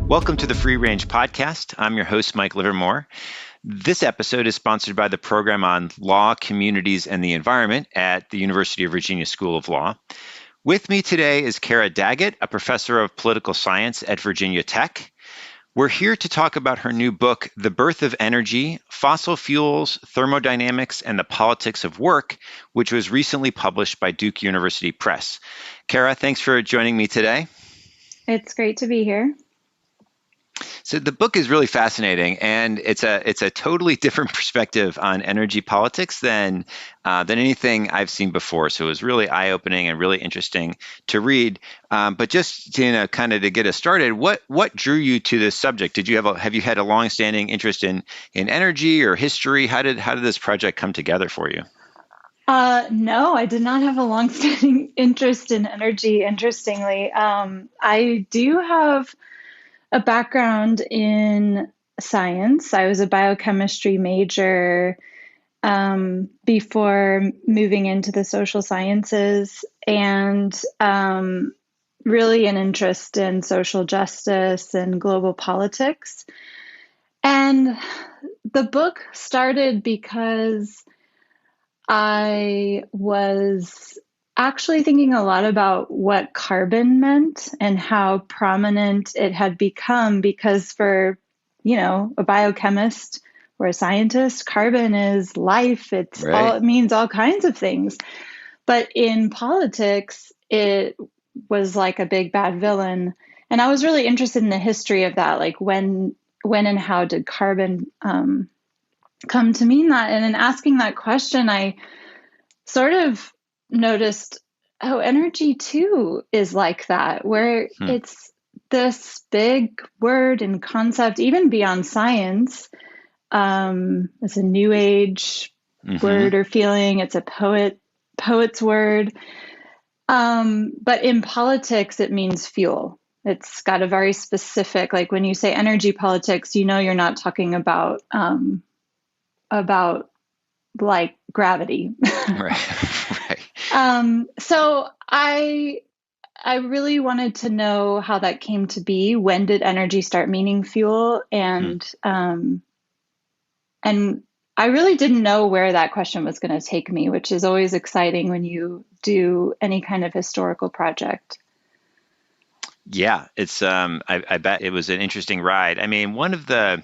Welcome to the Free Range Podcast. I'm your host, Mike Livermore. This episode is sponsored by the program on law, communities, and the environment at the University of Virginia School of Law. With me today is Cara Daggett, a professor of political science at Virginia Tech. We're here to talk about her new book, The Birth of Energy, Fossil Fuels, Thermodynamics, and the Politics of Work, which was recently published by Duke University Press. Cara, thanks for joining me today. It's great to be here. So the book is really fascinating, and it's a totally different perspective on energy politics than anything I've seen before. So it was really eye-opening and really interesting to read. But just kind of to get us started, what drew you to this subject? Have you had a long-standing interest in energy or history? How did this project come together for you? No, I did not have a long-standing interest in energy. Interestingly, I do have a background in science. I was a biochemistry major before moving into the social sciences, and really an interest in social justice and global politics. And the book started because I was actually thinking a lot about what carbon meant and how prominent it had become, because for, a biochemist or a scientist, carbon is life. It means all kinds of things. But in politics, it was like a big bad villain. And I was really interested in the history of that, like when and how did carbon come to mean that? And in asking that question, I sort of noticed how energy too is like that, where it's this big word and concept, even beyond science. It's a new age word or feeling. It's a poet's word. But in politics, it means fuel. It's got a very specific, like when you say energy politics, you're not talking about like gravity. Right. So I really wanted to know how that came to be. When did energy start meaning fuel? And I really didn't know where that question was going to take me, which is always exciting when you do any kind of historical project. Yeah, it's I bet it was an interesting ride. I mean, one of the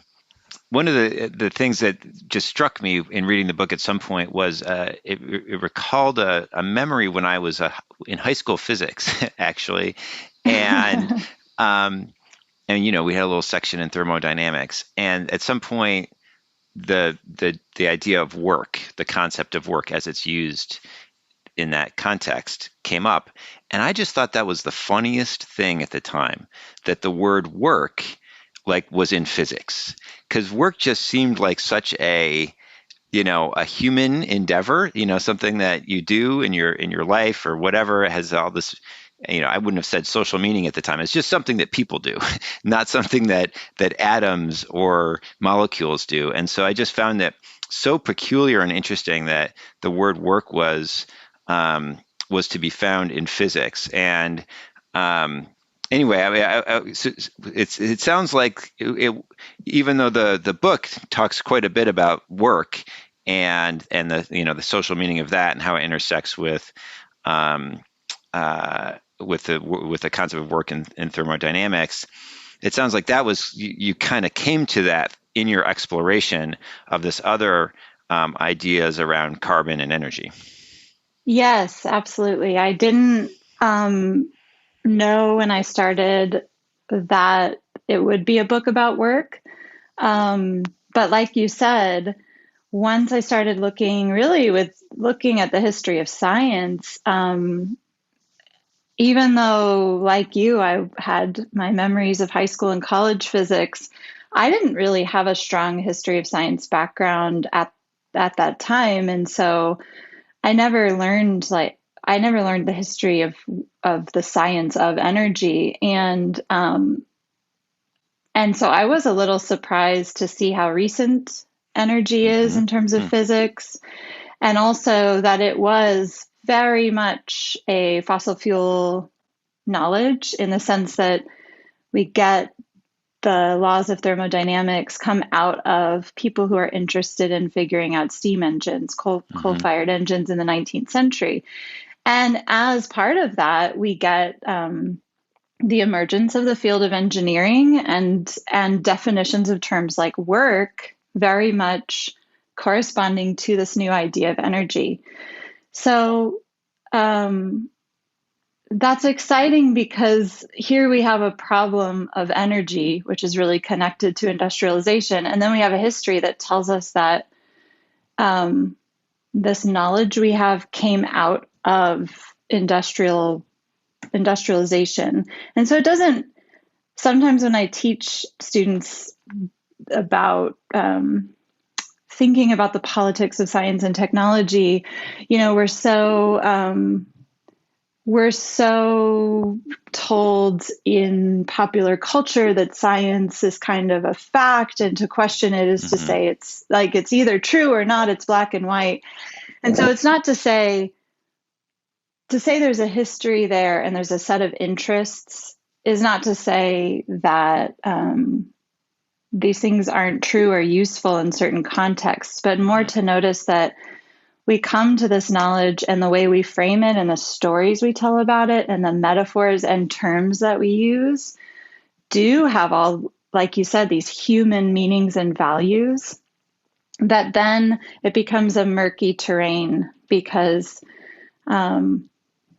things that just struck me in reading the book at some point was it recalled a memory when I was in high school physics, actually, and we had a little section in thermodynamics, and at some point the idea of work, the concept of work as it's used in that context came up, and I just thought that was the funniest thing at the time, that the word work was in physics, because work just seemed like such a human endeavor, something that you do in your life or whatever. It has all this, I wouldn't have said social meaning at the time. It's just something that people do, not something that atoms or molecules do. And so I just found that so peculiar and interesting that the word work was to be found in physics. And anyway, I mean, it sounds like even though the book talks quite a bit about work and the social meaning of that and how it intersects with the concept of work in thermodynamics, it sounds like that was you kind of came to that in your exploration of this other ideas around carbon and energy. Yes, absolutely. I didn't know when I started that it would be a book about work. But like you said, once I started looking at the history of science, even though, like you, I had my memories of high school and college physics, I didn't really have a strong history of science background at that time. And so I never learned the history of the science of energy, and so I was a little surprised to see how recent energy is in terms of physics, and also that it was very much a fossil fuel knowledge, in the sense that we get the laws of thermodynamics come out of people who are interested in figuring out steam engines, coal-fired engines in the 19th century. And as part of that, we get the emergence of the field of engineering and definitions of terms like work very much corresponding to this new idea of energy. So that's exciting because here we have a problem of energy, which is really connected to industrialization. And then we have a history that tells us that this knowledge we have came out of industrialization. And so it doesn't, sometimes when I teach students about thinking about the politics of science and technology, we're so told in popular culture that science is kind of a fact, and to question it is to say it's either true or not, it's black and white. And so it's not to say there's a history there and there's a set of interests is not to say that these things aren't true or useful in certain contexts, but more to notice that we come to this knowledge and the way we frame it and the stories we tell about it and the metaphors and terms that we use do have all, like you said, these human meanings and values, that then it becomes a murky terrain because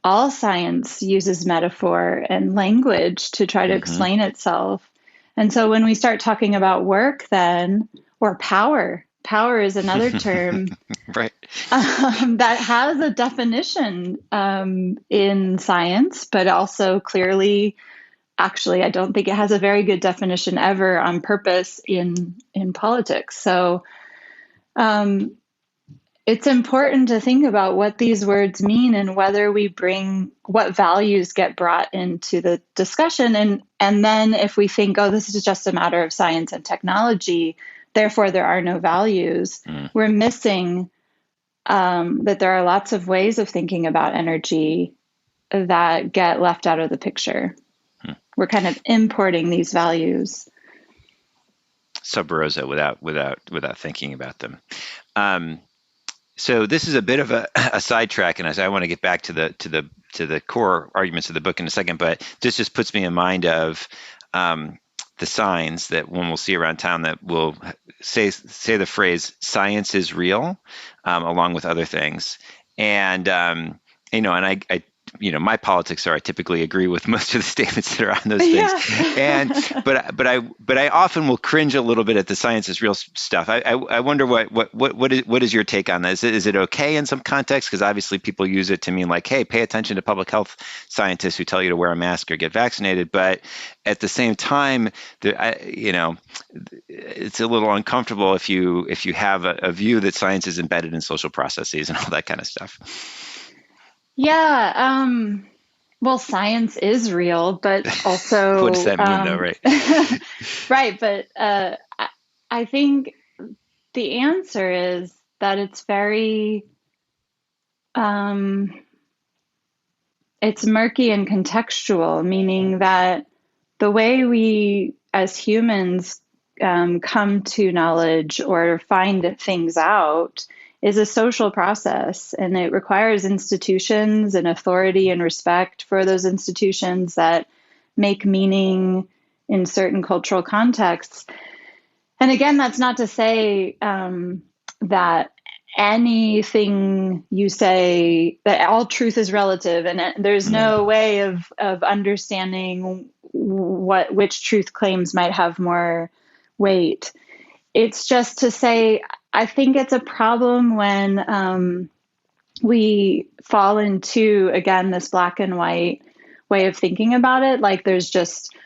all science uses metaphor and language to try to explain itself. And so when we start talking about work then, or power is another term right. That has a definition in science, but also clearly, actually, I don't think it has a very good definition ever on purpose in politics. So it's important to think about what these words mean and whether we bring what values get brought into the discussion. And then if we think, oh, this is just a matter of science and technology, therefore there are no values, we're missing that there are lots of ways of thinking about energy that get left out of the picture. We're kind of importing these values Sub rosa without thinking about them. So this is a bit of a sidetrack, and I want to get back to the core arguments of the book in a second. But this just puts me in mind of the signs that one will see around town that will say the phrase "science is real," along with other things. And and I my politics are I typically agree with most of the statements that are on those things. And but I often will cringe a little bit at the science is real stuff. I wonder what is your take on this? Is it okay in some contexts? Because obviously people use it to mean like, hey, pay attention to public health scientists who tell you to wear a mask or get vaccinated. But at the same time, it's a little uncomfortable if you have a view that science is embedded in social processes and all that kind of stuff. Yeah. Well, science is real, but also what does that mean, though? Right. Right. But I think the answer is that it's very it's murky and contextual, meaning that the way we as humans come to knowledge or find things out is a social process, and it requires institutions and authority and respect for those institutions that make meaning in certain cultural contexts. And again, that's not to say that anything you say, that all truth is relative, and there's no way of understanding which truth claims might have more weight. It's just to say, I think it's a problem when we fall into, again, this black and white way of thinking about it. Like there's just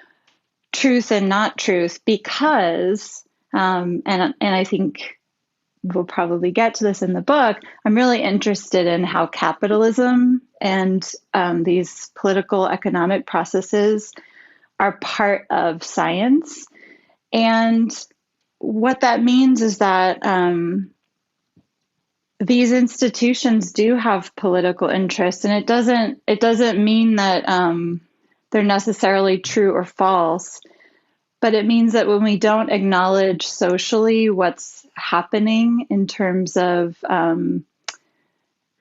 truth and not truth because, and I think we'll probably get to this in the book, I'm really interested in how capitalism and these political economic processes are part of science. And what that means is that these institutions do have political interests, and it doesn't mean that they're necessarily true or false. but it means that when we don't acknowledge socially what's happening in terms of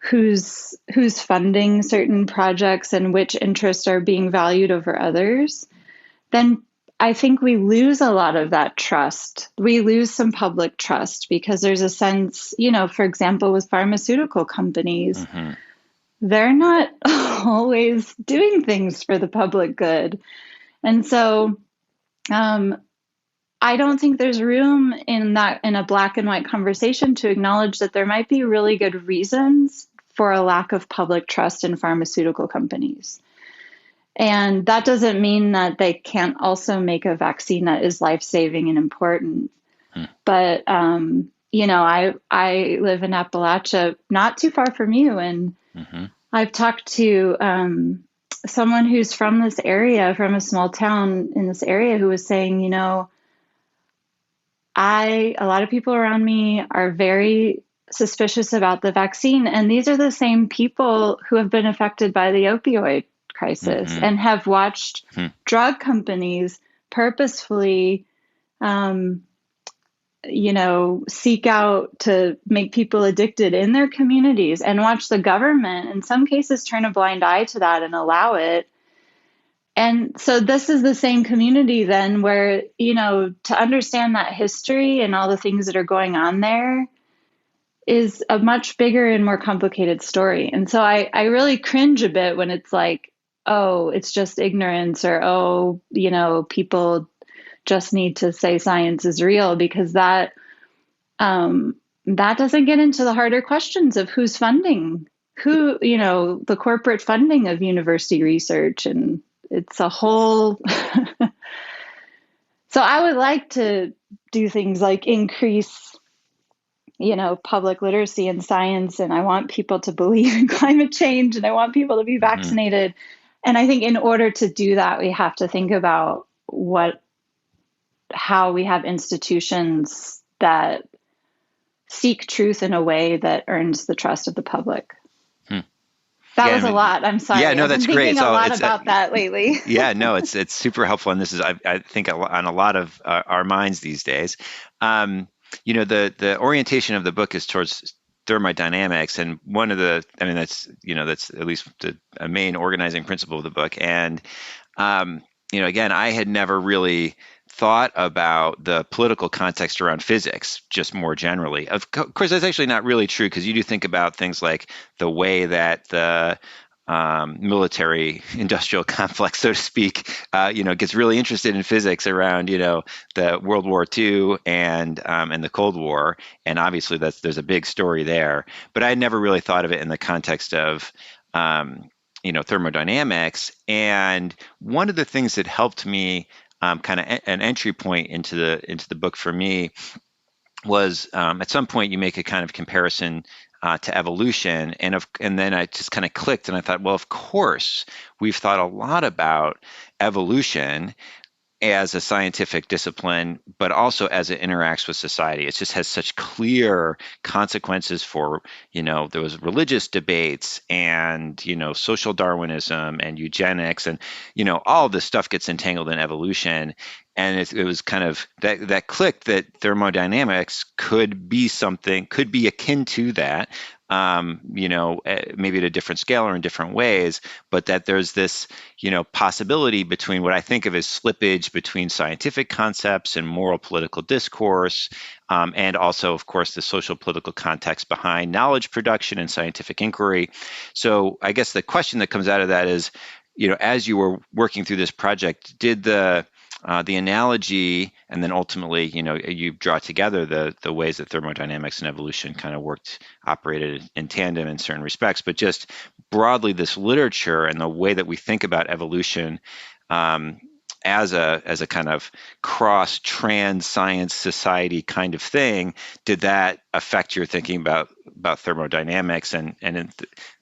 who's funding certain projects and which interests are being valued over others, then I think we lose a lot of that trust. We lose some public trust because there's a sense, for example, with pharmaceutical companies, Hmm. they're not always doing things for the public good. And so I don't think there's room in a black and white conversation to acknowledge that there might be really good reasons for a lack of public trust in pharmaceutical companies. And that doesn't mean that they can't also make a vaccine that is life-saving and important. But I live in Appalachia, not too far from you, and Hmm. I've talked to someone who's from this area, from a small town in this area, who was saying, a lot of people around me are very suspicious about the vaccine, and these are the same people who have been affected by the opioid crisis Hmm. and have watched drug companies purposefully seek out to make people addicted in their communities, and watch the government in some cases turn a blind eye to that and allow it. And so this is the same community then where, to understand that history and all the things that are going on there is a much bigger and more complicated story. And so I really cringe a bit when it's like, oh, it's just ignorance, or, oh, people just need to say science is real, because that doesn't get into the harder questions of who's funding, the corporate funding of university research. And it's a whole. So I would like to do things like increase, public literacy in science. And I want people to believe in climate change, and I want people to be Hmm. vaccinated. And I think in order to do that, we have to think about how we have institutions that seek truth in a way that earns the trust of the public. Hmm. That Yeah, I was a mean, lot. I'm yeah, sorry. no, I've been that's great. thinking a So lot it's about that lately. yeah, no, it's super helpful, and this is I think on a lot of our minds these days. Um, the orientation of the book is towards thermodynamics, and one of the, I mean, that's at least a main organizing principle of the book. And again, I had never really thought about the political context around physics, just more generally. Of course, that's actually not really true, because you do think about things like the way that the military industrial complex, so to speak, gets really interested in physics around, the World War II and the Cold War. And obviously there's a big story there, but I had never really thought of it in the context of, thermodynamics. And one of the things that helped me, kind of an entry point into the book for me, was, at some point you make a kind of comparison to evolution, and then I just kind of clicked, and I thought, well, of course, we've thought a lot about evolution as a scientific discipline, but also as it interacts with society. It just has such clear consequences for, there was religious debates, and, social Darwinism and eugenics, and, all this stuff gets entangled in evolution. And it was kind of that clicked, that thermodynamics could be akin to that, maybe at a different scale or in different ways, but that there's this, possibility between what I think of as slippage between scientific concepts and moral political discourse, and also, of course, the social political context behind knowledge production and scientific inquiry. So I guess the question that comes out of that is, as you were working through this project, did the analogy, and then ultimately, you draw together the ways that thermodynamics and evolution kind of operated in tandem in certain respects, but just broadly, this literature and the way that we think about evolution, as a kind of cross trans science society kind of thing, did that affect your thinking about thermodynamics and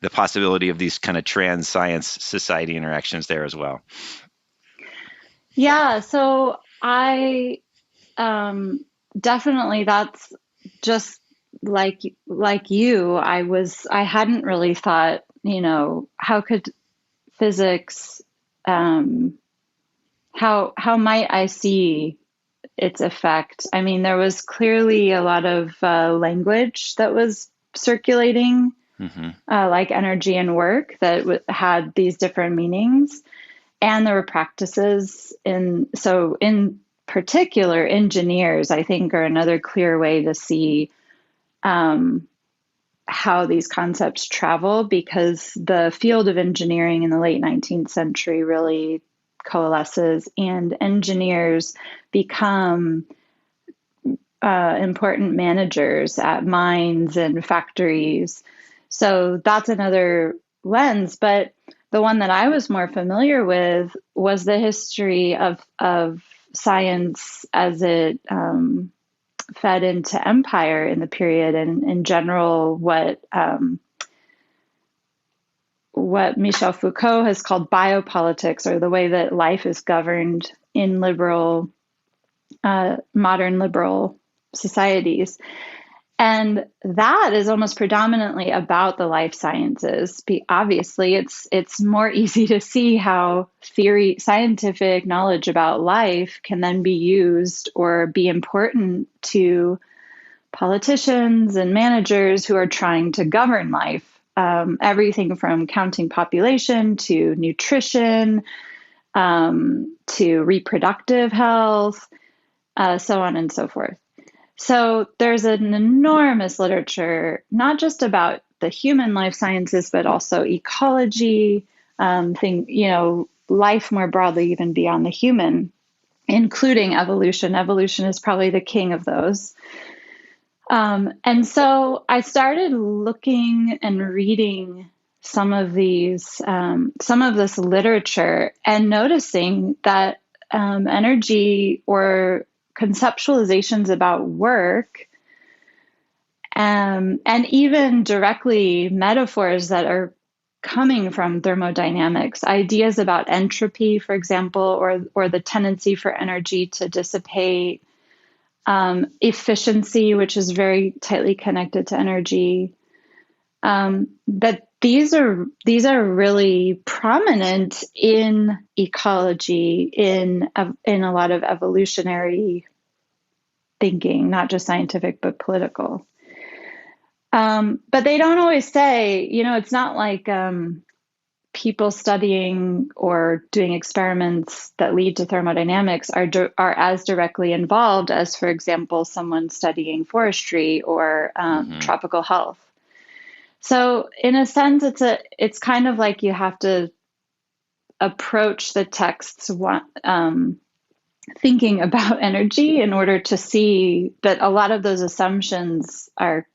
the possibility of these kind of trans science society interactions there as well? Yeah, so I definitely, that's just like you. I hadn't really thought, how could physics how might I see its effect? I mean, there was clearly a lot of language that was circulating, Hmm. like energy and work, that had these different meanings, and there were practices in particular, engineers, I think, are another clear way to see um, how these concepts travel, because the field of engineering in the late 19th century really coalesces, and engineers become important managers at mines and factories. So that's another lens. But the one that I was more familiar with was the history of science as it fed into empire in the period, and in general, what Michel Foucault has called biopolitics, or the way that life is governed in modern liberal societies. And that is almost predominantly about the life sciences. Obviously, it's more easy to see how scientific knowledge about life can then be used or be important to politicians and managers who are trying to govern life. Everything from counting population to nutrition, to reproductive health, so on and so forth. So there's an enormous literature, not just about the human life sciences, but also ecology, life more broadly, even beyond the human, including evolution. Evolution is probably the king of those. And so I started looking and reading some of this literature, and noticing that energy, or conceptualizations about work, and even directly metaphors that are coming from thermodynamics, ideas about entropy, for example, or the tendency for energy to dissipate, efficiency, which is very tightly connected to energy. That these are really prominent in ecology, in a lot of evolutionary thinking, not just scientific but political. But they don't always say, it's not like people studying or doing experiments that lead to thermodynamics are as directly involved as, for example, someone studying forestry or Hmm. tropical health. So, in a sense, it's kind of like you have to approach the texts thinking about energy in order to see that a lot of those assumptions are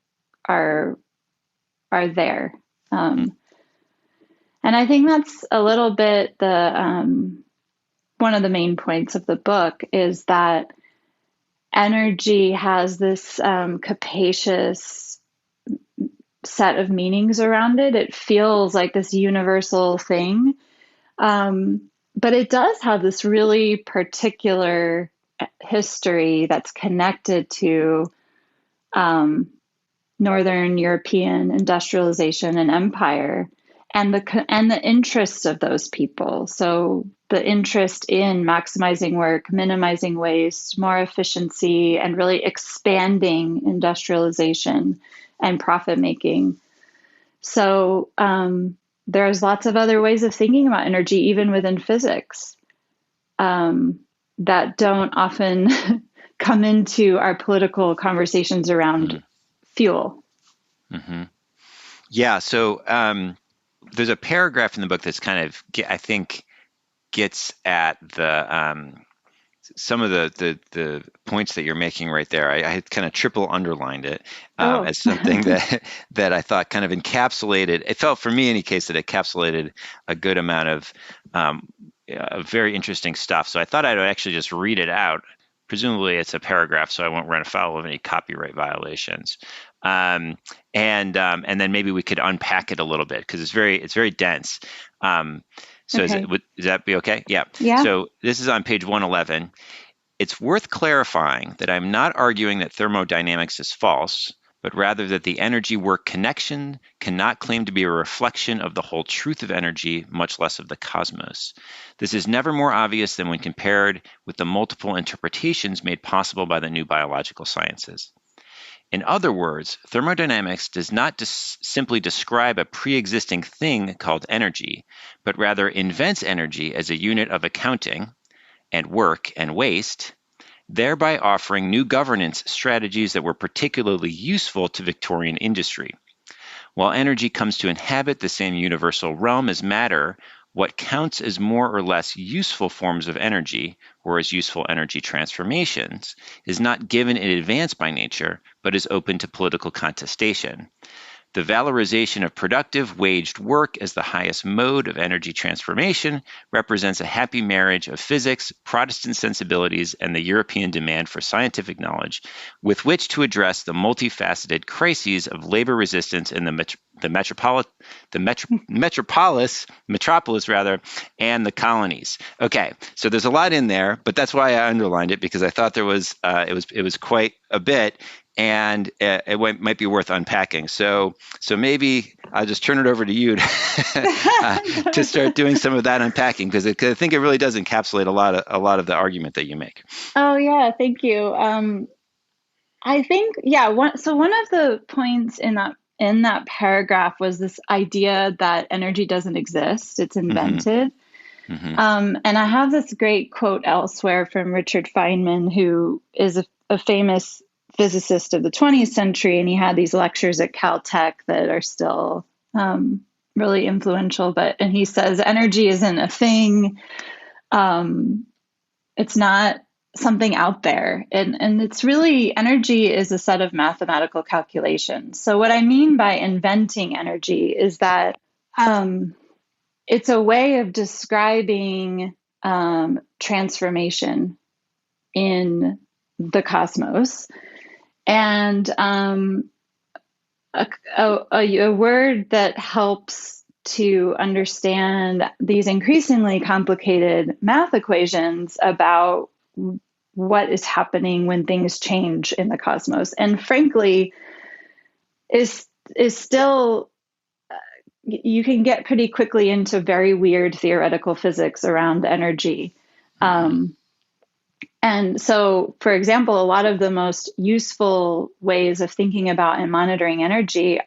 there. And I think that's a little bit one of the main points of the book, is that energy has this capacious set of meanings around it. It feels like this universal thing, but it does have this really particular history that's connected to Northern European industrialization and empire, and the interests of those people. So the interest in maximizing work, minimizing waste, more efficiency, and really expanding industrialization and profit making. So there's lots of other ways of thinking about energy, even within physics, that don't often come into our political conversations around fuel. Hmm. Yeah. So there's a paragraph in the book that's kind of, I think, gets at some of the points that you're making right there. I had kind of triple underlined it Oh, as something that I thought kind of encapsulated. It felt, for me, in any case, that encapsulated a good amount of very interesting stuff. So I thought I'd actually just read it out. Presumably, it's a paragraph, so I won't run afoul of any copyright violations. And then maybe we could unpack it a little bit, because it's very dense. So okay. is that be okay? Yeah. Yeah. So this is on page 111. It's worth clarifying that I'm not arguing that thermodynamics is false, but rather that the energy-work connection cannot claim to be a reflection of the whole truth of energy, much less of the cosmos. This is never more obvious than when compared with the multiple interpretations made possible by the new biological sciences. In other words, thermodynamics does not simply describe a pre-existing thing called energy, but rather invents energy as a unit of accounting and work and waste, thereby offering new governance strategies that were particularly useful to Victorian industry. While energy comes to inhabit the same universal realm as matter, what counts as more or less useful forms of energy, or as useful energy transformations, is not given in advance by nature, but is open to political contestation. The valorization of productive, waged work as the highest mode of energy transformation represents a happy marriage of physics, Protestant sensibilities, and the European demand for scientific knowledge, with which to address the multifaceted crises of labor resistance in the metropolis, and the colonies. Okay, so there's a lot in there, but that's why I underlined it, because I thought there was it was quite a bit, and it might be worth unpacking. So maybe I'll just turn it over to you to start doing some of that unpacking, because I think it really does encapsulate a lot of the argument that you make. Oh yeah, thank you. I think one of the points in that paragraph was this idea that energy doesn't exist; it's invented. Mm-hmm. And I have this great quote elsewhere from Richard Feynman, who is a famous physicist of the 20th century, and he had these lectures at Caltech that are still really influential. And he says energy isn't a thing; it's not something out there, and it's really, energy is a set of mathematical calculations. So what I mean by inventing energy is that it's a way of describing transformation in the cosmos. And a word that helps to understand these increasingly complicated math equations about what is happening when things change in the cosmos. And frankly, is still, you can get pretty quickly into very weird theoretical physics around energy. And so, for example, a lot of the most useful ways of thinking about and monitoring energy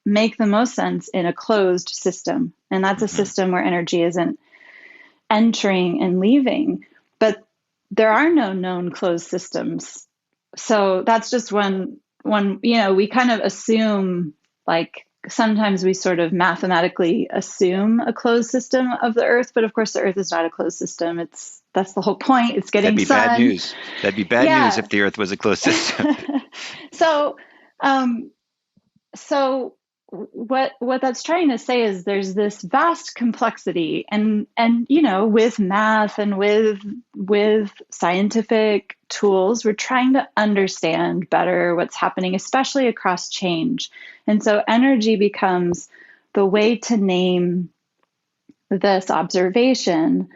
make the most sense in a closed system. And that's a system where energy isn't entering and leaving. But there are no known closed systems. So that's just one, we kind of assume, like, sometimes we sort of mathematically assume a closed system of the Earth, but of course the Earth is not a closed system. That's the whole point. It's getting sun. That'd be bad news. That'd be bad news if the Earth was a closed system. So what that's trying to say is there's this vast complexity, and with math and with scientific tools, we're trying to understand better what's happening, especially across change. And so energy becomes the way to name this observation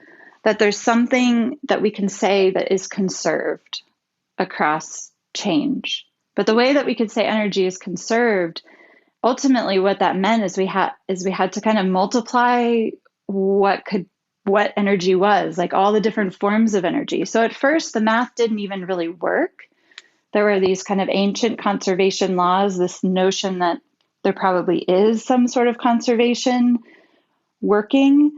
that there's something that we can say that is conserved across change. But the way that we could say energy is conserved, ultimately what that meant is we had to kind of multiply what energy was, like all the different forms of energy. So at first the math didn't even really work. There were these kind of ancient conservation laws, this notion that there probably is some sort of conservation working,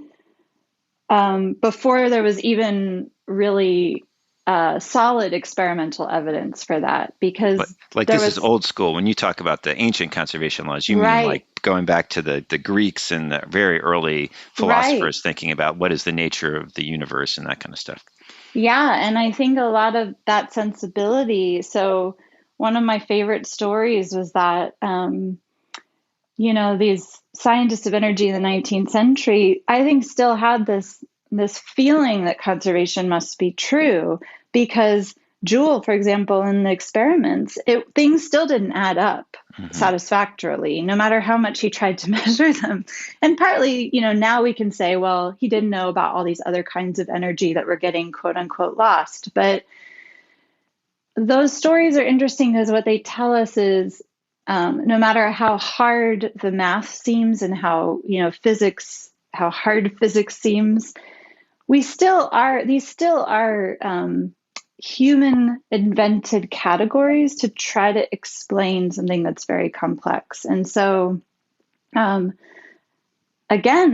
before there was even really solid experimental evidence for that. Because this is old school. When you talk about the ancient conservation laws, you mean like going back to the Greeks and the very early philosophers thinking about what is the nature of the universe and that kind of stuff. Yeah, and I think a lot of that sensibility. So one of my favorite stories was that, these scientists of energy in the 19th century, I think, still had this feeling that conservation must be true, because Joule, for example, in the experiments, things still didn't add up satisfactorily, no matter how much he tried to measure them. And partly, now we can say, well, he didn't know about all these other kinds of energy that were getting quote unquote lost. But those stories are interesting because what they tell us is no matter how hard the math seems and how, how hard physics seems, these still are human invented categories to try to explain something that's very complex. And so, again,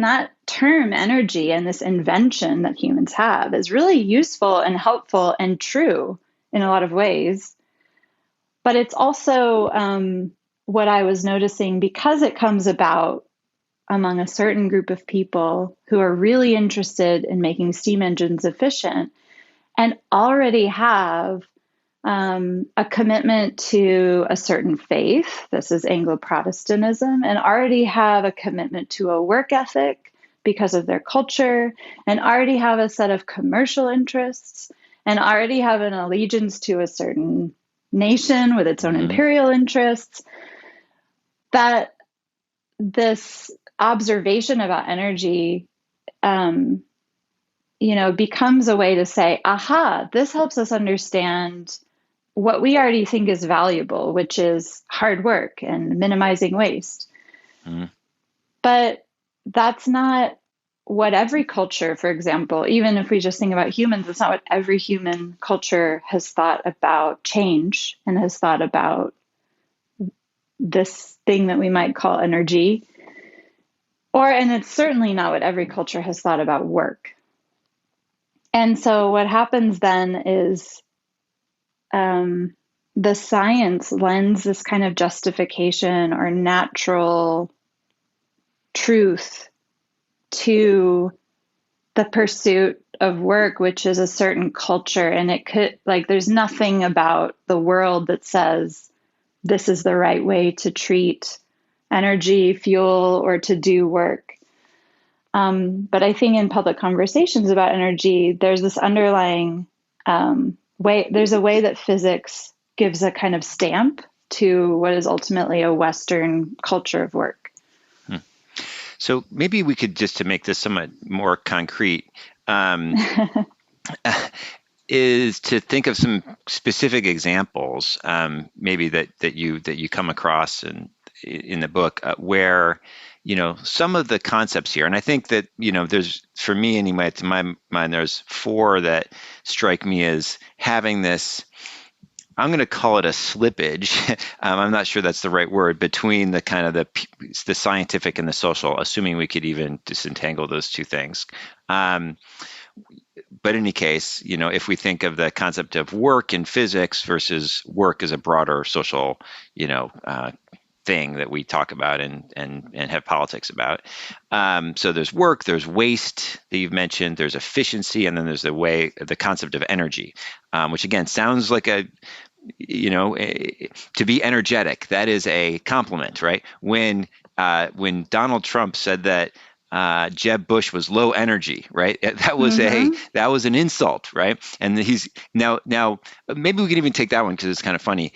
that term energy and this invention that humans have is really useful and helpful and true in a lot of ways. But it's also what I was noticing, because it comes about among a certain group of people who are really interested in making steam engines efficient and already have a commitment to a certain faith. This is Anglo-Protestantism, and already have a commitment to a work ethic because of their culture, and already have a set of commercial interests, and already have an allegiance to a certain nation with its own imperial interests, that this observation about energy, becomes a way to say, aha, this helps us understand what we already think is valuable, which is hard work and minimizing waste. But that's not what every culture, for example, even if we just think about humans, it's not what every human culture has thought about change and has thought about this thing that we might call energy. And it's certainly not what every culture has thought about work. And so what happens then is the science lends this kind of justification or natural truth to the pursuit of work, which is a certain culture. And it could, there's nothing about the world that says this is the right way to treat energy, fuel, or to do work. But I think in public conversations about energy, there's this underlying there's a way that physics gives a kind of stamp to what is ultimately a Western culture of work. So maybe we could, just to make this somewhat more concrete, is to think of some specific examples, maybe that you come across in the book, where some of the concepts here, and I think that there's, for me anyway, to my mind, there's four that strike me as having this. I'm going to call it a slippage. I'm not sure that's the right word, between the kind of the scientific and the social, assuming we could even disentangle those two things. But in any case, if we think of the concept of work in physics versus work as a broader social, thing that we talk about and have politics about. So there's work, there's waste that you've mentioned, there's efficiency, and then there's the concept of energy, which again sounds like to be energetic. That is a compliment, right? When Donald Trump said that Jeb Bush was low energy, right? That was that was an insult, right? And he's now maybe we can even take that one because it's kind of funny.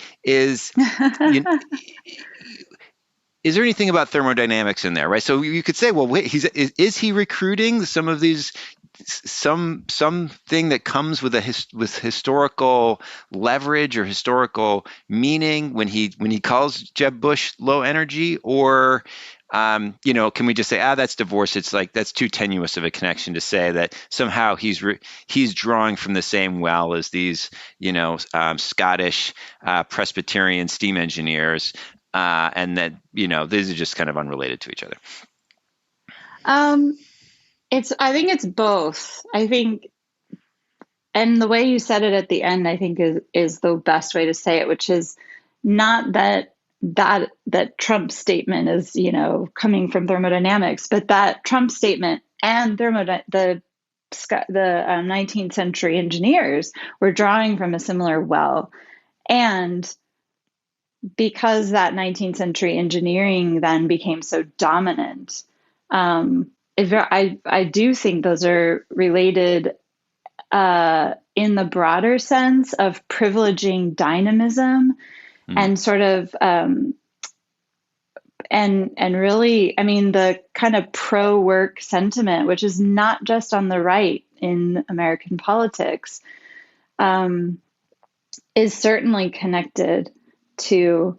Is there anything about thermodynamics in there, right? So you could say, well, wait, is he recruiting some of these, something that comes with with historical leverage or historical meaning when he calls Jeb Bush low energy, or can we just say, that's divorce? It's like that's too tenuous of a connection to say that somehow he's drawing from the same well as these Scottish Presbyterian steam engineers. And that these are just kind of unrelated to each other. I think it's both. I think, and the way you said it at the end, I think is the best way to say it, which is not that Trump statement is coming from thermodynamics, but that Trump statement and the 19th century engineers were drawing from a similar well. And because that 19th century engineering then became so dominant, I do think those are related in the broader sense of privileging dynamism and sort of and really, I mean, the kind of pro-work sentiment, which is not just on the right in American politics, is certainly connected to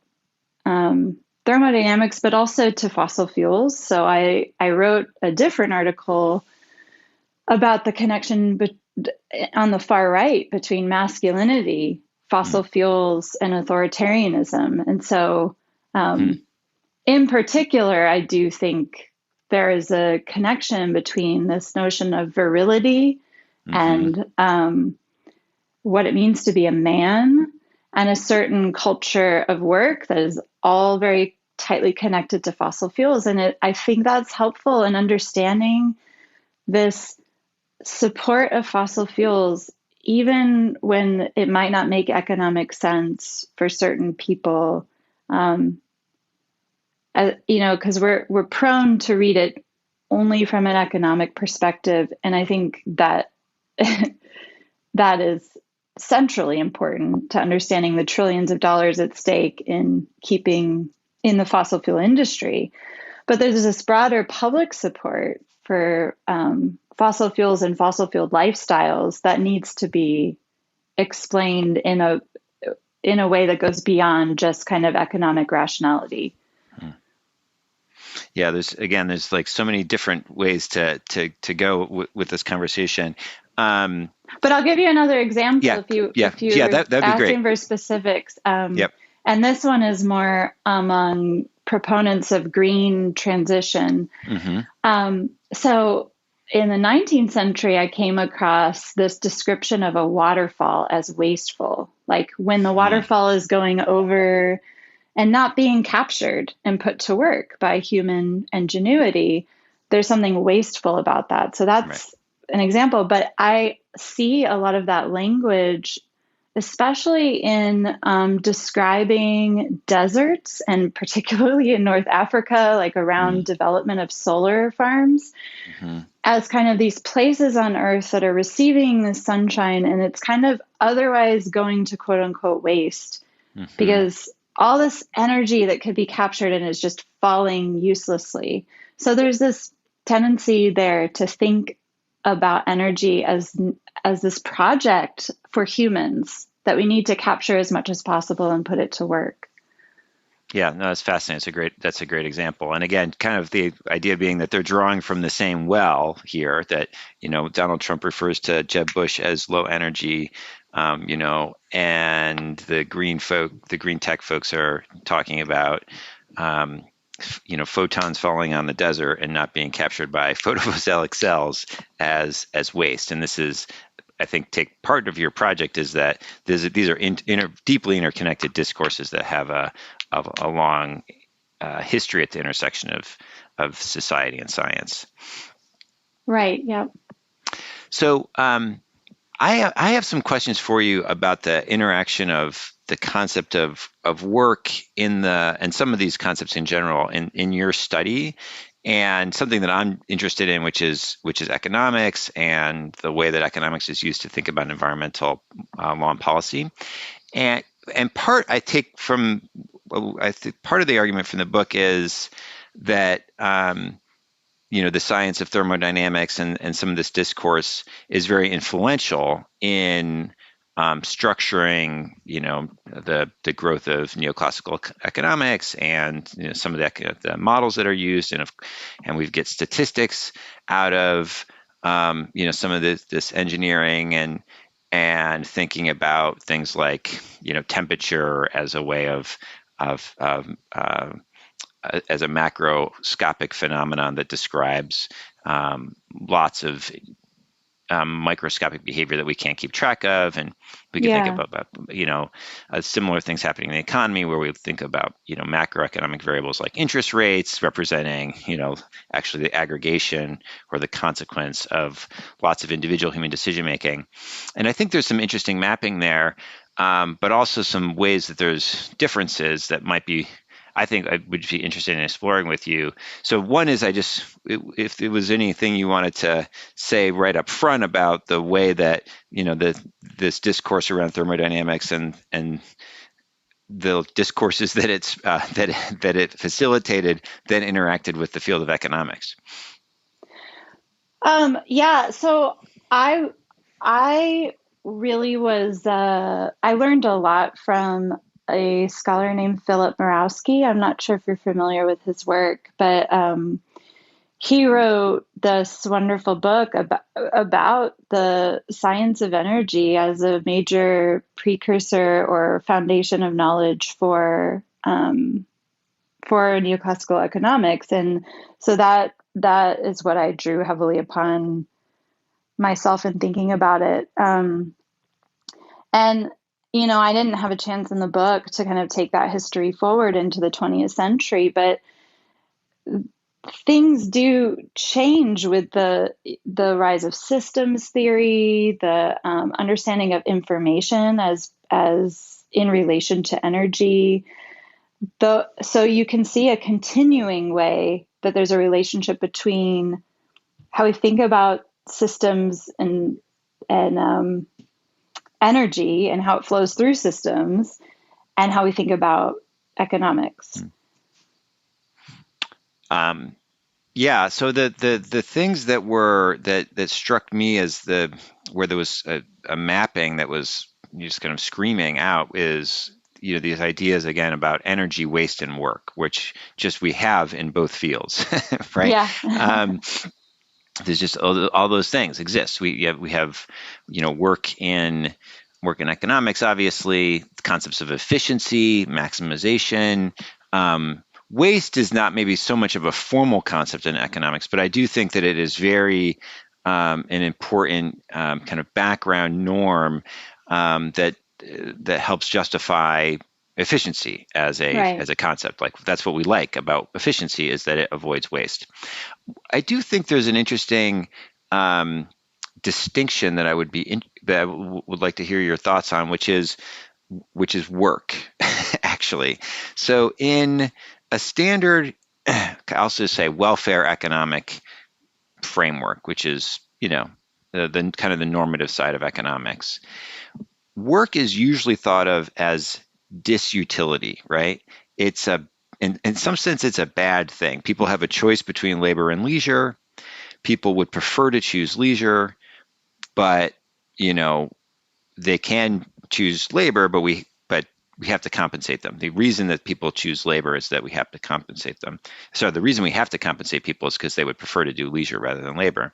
thermodynamics, but also to fossil fuels. So I wrote a different article about the connection on the far right between masculinity, Hmm. fossil fuels, and authoritarianism. And so, Hmm. in particular, I do think there is a connection between this notion of virility Hmm. and what it means to be a man and a certain culture of work that is all very tightly connected to fossil fuels. And I think that's helpful in understanding this support of fossil fuels, even when it might not make economic sense for certain people. Um, because we're prone to read it only from an economic perspective, and I think that that is centrally important to understanding the trillions of dollars at stake in keeping in the fossil fuel industry. But there's this broader public support for fossil fuels and fossil fuel lifestyles that needs to be explained in a way that goes beyond just kind of economic rationality. Yeah, there's like so many different ways to go with this conversation. Um, But I'll give you another example yeah, if you yeah, were that'd be great. asking for specifics. Yep. And this one is more among proponents of green transition. Hmm. So in the 19th century, I came across this description of a waterfall as wasteful, like when the Hmm. waterfall is going over and not being captured and put to work by human ingenuity. There's something wasteful about that. So Right. that's an example. But I see a lot of that language, especially in describing deserts and particularly in North Africa, like around development of solar farms, Mm-hmm. as kind of these places on earth that are receiving the sunshine and it's kind of otherwise going to quote unquote waste Hmm. because all this energy that could be captured and is just falling uselessly. So there's this tendency there to think about energy as this project for humans that we need to capture as much as possible and put it to work. Yeah, no, that's fascinating. That's a great example. And again, kind of the idea being that they're drawing from the same well here. That Donald Trump refers to Jeb Bush as low energy, and the green tech folks are talking about, um, photons falling on the desert and not being captured by photovoltaic cells as waste. And this is, I think, take part of your project is that these are deeply interconnected discourses that have a long history at the intersection of society and science. Right. Yeah. So I have some questions for you about the interaction of the concept of work and some of these concepts in general in your study, and something that I'm interested in, which is economics and the way that economics is used to think about environmental law and policy. And part I take from I think part of the argument from the book is that the science of thermodynamics and some of this discourse is very influential in structuring, the growth of neoclassical economics and some of the models that are used, and we get statistics out of some of this engineering and thinking about things like temperature as a way of as a macroscopic phenomenon that describes lots of microscopic behavior that we can't keep track of. And we could think Yeah. about similar things happening in the economy, where we think about macroeconomic variables like interest rates representing actually the aggregation or the consequence of lots of individual human decision making. And I think there's some interesting mapping there, but also some ways that there's differences that might be, I think I would be interested in exploring with you. So one is, if there was anything you wanted to say right up front about the way that this discourse around thermodynamics and the discourses that it facilitated then interacted with the field of economics. Yeah. So I really was. I learned a lot from a scholar named Philip Morawski. I'm not sure if you're familiar with his work, but he wrote this wonderful book about the science of energy as a major precursor or foundation of knowledge for neoclassical economics. And so that is what I drew heavily upon myself in thinking about it. And, I didn't have a chance in the book to kind of take that history forward into the 20th century, but things do change with the rise of systems theory, the understanding of information as in relation to energy. So you can see a continuing way that there's a relationship between how we think about systems and energy and how it flows through systems, and how we think about economics. Yeah. So the things that struck me as where there was a mapping that was just kind of screaming out is, these ideas again about energy, waste, and work, which just we have in both fields, right? Yeah. There's just all those things exist. We have work in economics, obviously, concepts of efficiency, maximization. Waste is not maybe so much of a formal concept in economics, but I do think that it is very an important kind of background norm that helps justify efficiency as Right. a concept. Like, that's what we like about efficiency, is that it avoids waste. I do think there's an interesting distinction that I would like to hear your thoughts on, which is work, actually. So in a standard, I'll just say welfare economic framework, which is, the kind of the normative side of economics, work is usually thought of as disutility, right? In some sense, it's a bad thing. People have a choice between labor and leisure. People would prefer to choose leisure, but, they can choose labor, but we have to compensate them. The reason that people choose labor is that we have to compensate them. So the reason we have to compensate people is because they would prefer to do leisure rather than labor.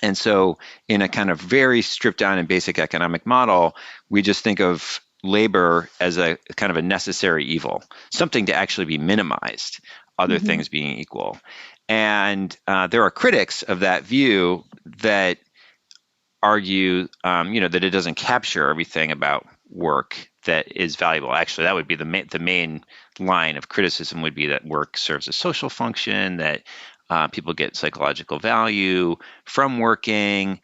And so in a kind of very stripped down and basic economic model, we just think of labor as a kind of a necessary evil, something to actually be minimized, other Mm-hmm. things being equal. And there are critics of that view that argue, that it doesn't capture everything about work that is valuable. Actually, that would be the main line of criticism, would be that work serves a social function, that people get psychological value from working.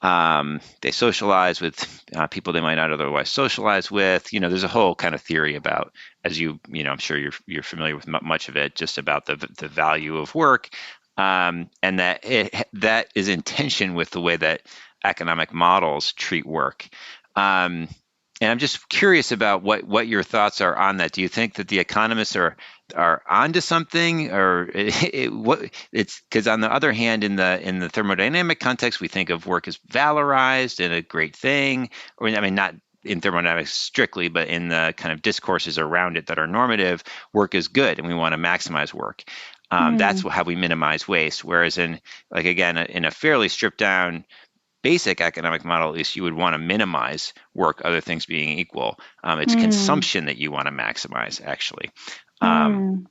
They socialize with people they might not otherwise socialize with. There's a whole kind of theory about, as I'm sure you're familiar with much of it, just about the value of work, and that is in tension with the way that economic models treat work. And I'm just curious about what your thoughts are on that. Do you think that the economists are onto something, or it's because, on the other hand, in the thermodynamic context, we think of work as valorized and a great thing, or I mean, not in thermodynamics strictly, but in the kind of discourses around it that are normative, work is good and we want to maximize work. That's how we minimize waste. Whereas in a fairly stripped down basic economic model, at least, you would want to minimize work, other things being equal. It's consumption that you want to maximize, actually,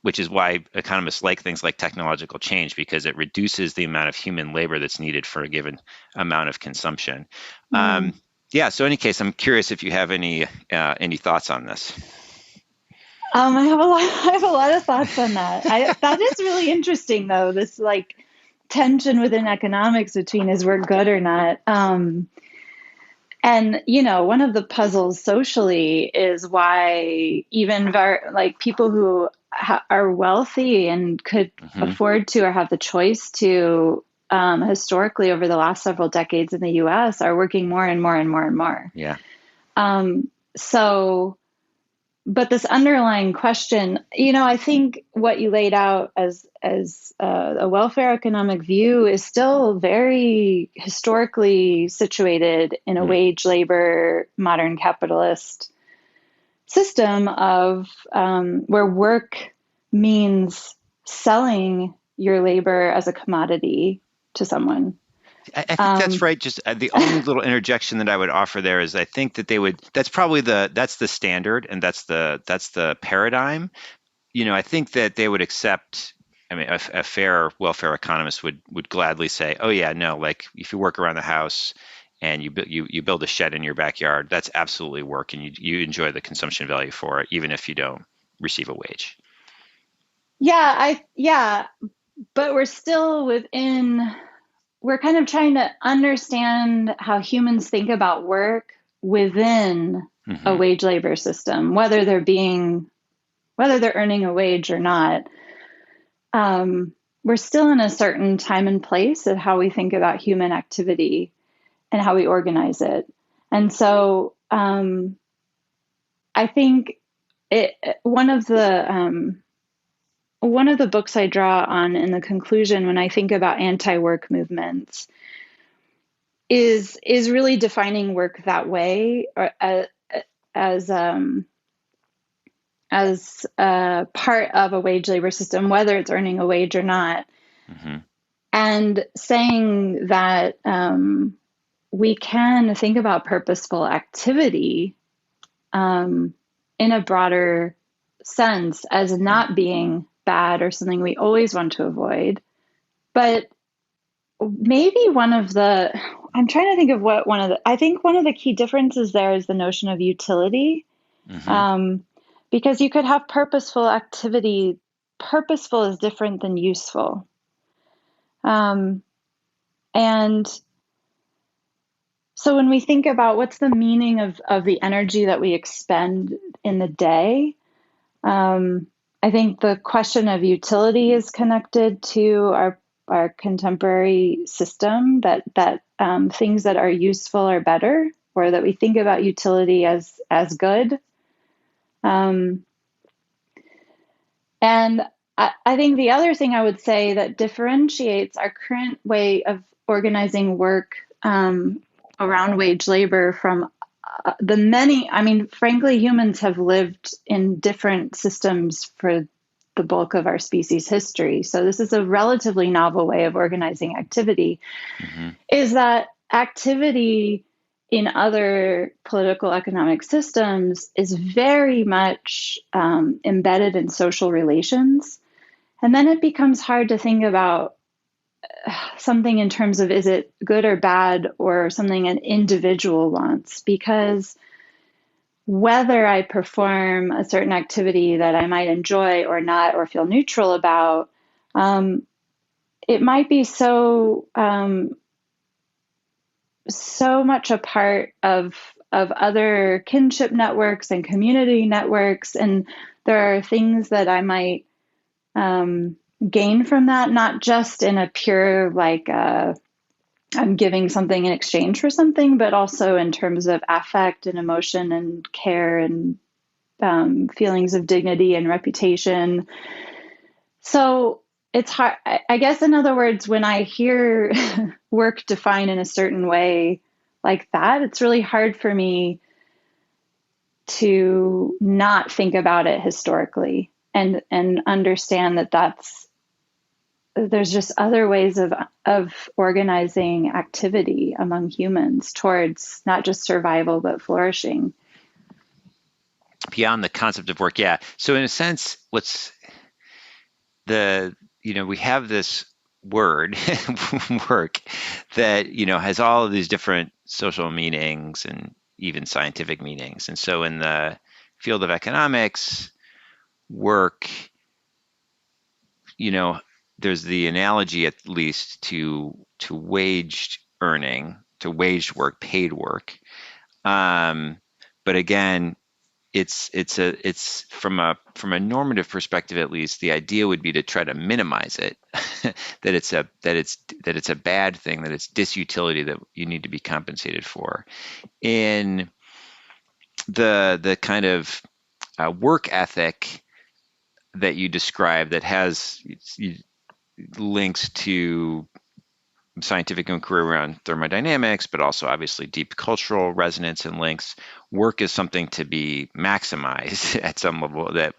which is why economists like things like technological change, because it reduces the amount of human labor that's needed for a given amount of consumption. Yeah. So in any case, I'm curious if you have any thoughts on this. I have a lot of thoughts on that. That is really interesting, though. This tension within economics between is work good or not. And one of the puzzles socially is why even people who are wealthy and could afford to or have the choice to, historically over the last several decades in the U.S., are working more and more and more and more. Yeah. But this underlying question, I think what you laid out as a welfare economic view is still very historically situated in a wage labor, modern capitalist system of where work means selling your labor as a commodity to someone. I think that's Um, right. Just the only little interjection that I would offer there is I think that they would. That's probably that's the standard and that's the paradigm. I think that they would accept. I mean, a fair welfare economist would gladly say, "Oh yeah, no, like if you work around the house and you build a shed in your backyard, that's absolutely work, and you enjoy the consumption value for it, even if you don't receive a wage." yeah, but we're still we're kind of trying to understand how humans think about work within a Hmm. wage labor system, whether they're earning a wage or not. We're still in a certain time and place of how we think about human activity and how we organize it. And so I think it, one of the books I draw on in the conclusion when I think about anti-work movements is really defining work that way, or as as part of a wage labor system, whether it's earning a wage or not, Hmm. and saying that we can think about purposeful activity in a broader sense as not being bad or something we always want to avoid. But maybe I'm trying to think of I think one of the key differences there is the notion of utility. Hmm. Um, because you could have purposeful activity. Purposeful is different than useful. Um, and so when we think about what's the meaning of the energy that we expend in the day, um, I think the question of utility is connected to our contemporary system, that things that are useful are better, or that we think about utility as good. Um, and I think the other thing I would say that differentiates our current way of organizing work around wage labor from I mean, frankly, humans have lived in different systems for the bulk of our species history. So this is a relatively novel way of organizing activity, Hmm. is that activity in other political economic systems is very much embedded in social relations. And then it becomes hard to think about something in terms of is it good or bad or something an individual wants, because whether I perform a certain activity that I might enjoy or not, or feel neutral about, um, it might be so much a part of other kinship networks and community networks, and there are things that I might um, gain from that, not just in a pure like I'm giving something in exchange for something, but also in terms of affect and emotion and care and feelings of dignity and reputation. So it's hard. I guess, in other words, when I hear work defined in a certain way like that, it's really hard for me to not think about it historically and understand that there's just other ways of organizing activity among humans towards not just survival but flourishing. Beyond the concept of work, yeah. So in a sense, what's the we have this word work that has all of these different social meanings and even scientific meanings. And so in the field of economics, work, you know there's the analogy, at least, to waged earning, to waged work, paid work. um, but again, it's from a normative perspective, at least the idea would be to try to minimize it. That it's a bad thing, that it's disutility that you need to be compensated for. In the kind of work ethic that you describe, that has links to scientific inquiry around thermodynamics, but also obviously deep cultural resonance and links, work is something to be maximized at some level. That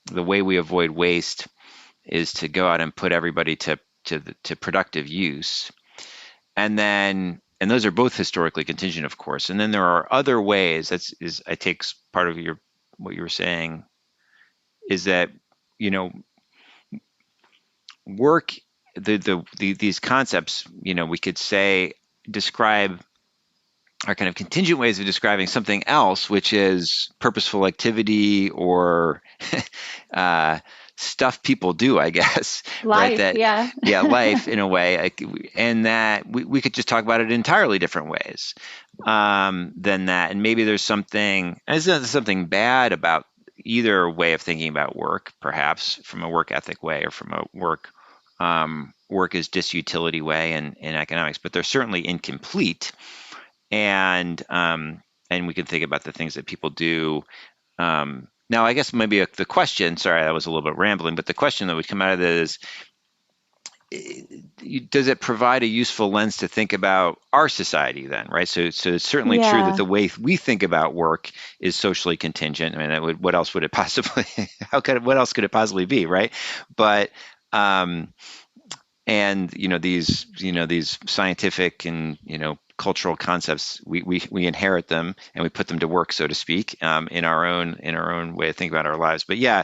the way we avoid waste is to go out and put everybody to productive use. And those are both historically contingent, of course. And then there are other ways. I take part of what you were saying is that, you know, work, these concepts, you know, we could say describe are kind of contingent ways of describing something else, which is purposeful activity or stuff people do, I guess, right? Life, yeah. Yeah, life in a way, and that we could just talk about it in entirely different ways than that. And maybe there's something bad about either way of thinking about work, perhaps from a work ethic way or from a work as disutility way in economics, but they're certainly incomplete. And we can think about the things that people do. Now, I guess maybe the question, sorry, that was a little bit rambling, but the question that would come out of this is, does it provide a useful lens to think about our society then, right? So it's certainly true that Yeah. the way we think about work is socially contingent. I mean, what else would it possibly, what else could it possibly be, right? But, and, these scientific and, cultural concepts, we inherit them and we put them to work, so to speak, in our own way of thinking about our lives. But yeah,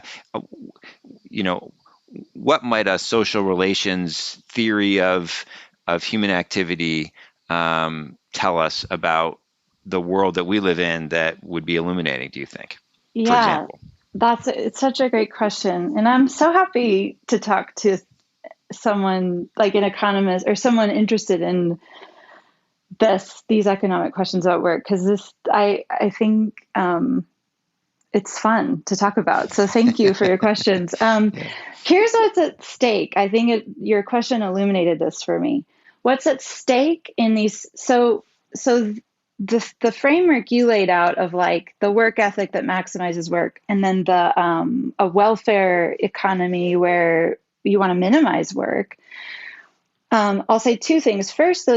what might a social relations theory of human activity tell us about the world that we live in that would be illuminating, do you think, for Yeah. example? It's such a great question. And I'm so happy to talk to someone like an economist or someone interested in these economic questions about work, because I think it's fun to talk about. So thank you for your questions. Yeah. Here's what's at stake. I think your question illuminated this for me. What's at stake in these? So the framework you laid out of like the work ethic that maximizes work, and then a welfare economy where you want to minimize work. I'll say two things. First,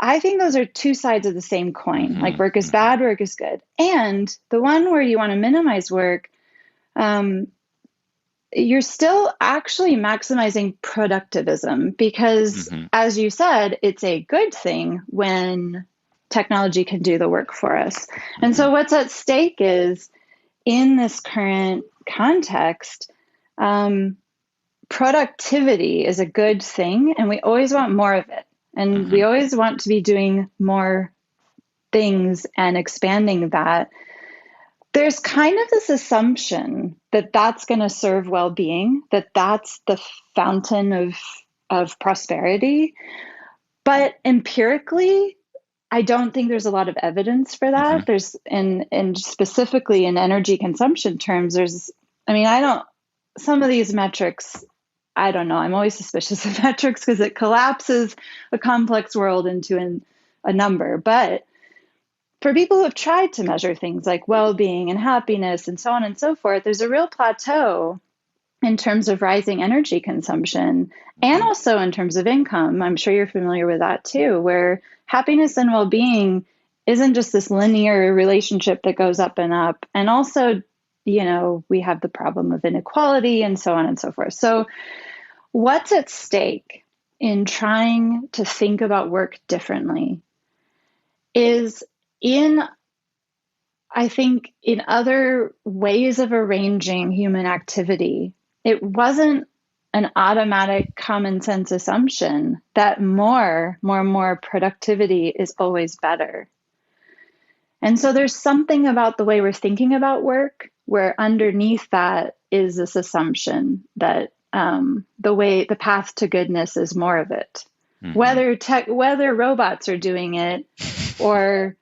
I think those are two sides of the same coin. Mm-hmm, Like work is mm-hmm. bad, work is good. And the one where you want to minimize work, you're still actually maximizing productivism because, Mm-hmm. as you said, it's a good thing when technology can do the work for us. And Mm-hmm. so what's at stake is, in this current context, productivity is a good thing, and we always want more of it. And we Mm-hmm. always want to be doing more things and expanding that. There's kind of this assumption that that's going to serve well-being, that that's the fountain of prosperity. But empirically, I don't think there's a lot of evidence for Mm-hmm. that. There's, and specifically in energy consumption terms, some of these metrics, I don't know. I'm always suspicious of metrics because it collapses a complex world into a number. But for people who have tried to measure things like well-being and happiness and so on and so forth, there's a real plateau in terms of rising energy consumption and Mm-hmm. also in terms of income. I'm sure you're familiar with that too, where happiness and well-being isn't just this linear relationship that goes up and up. And also, we have the problem of inequality and so on and so forth. So what's at stake in trying to think about work differently is I think in other ways of arranging human activity. It wasn't an automatic common sense assumption that more productivity is always better. And so there's something about the way we're thinking about work where underneath that is this assumption that the path to goodness is more of it. Mm-hmm. Whether robots are doing it or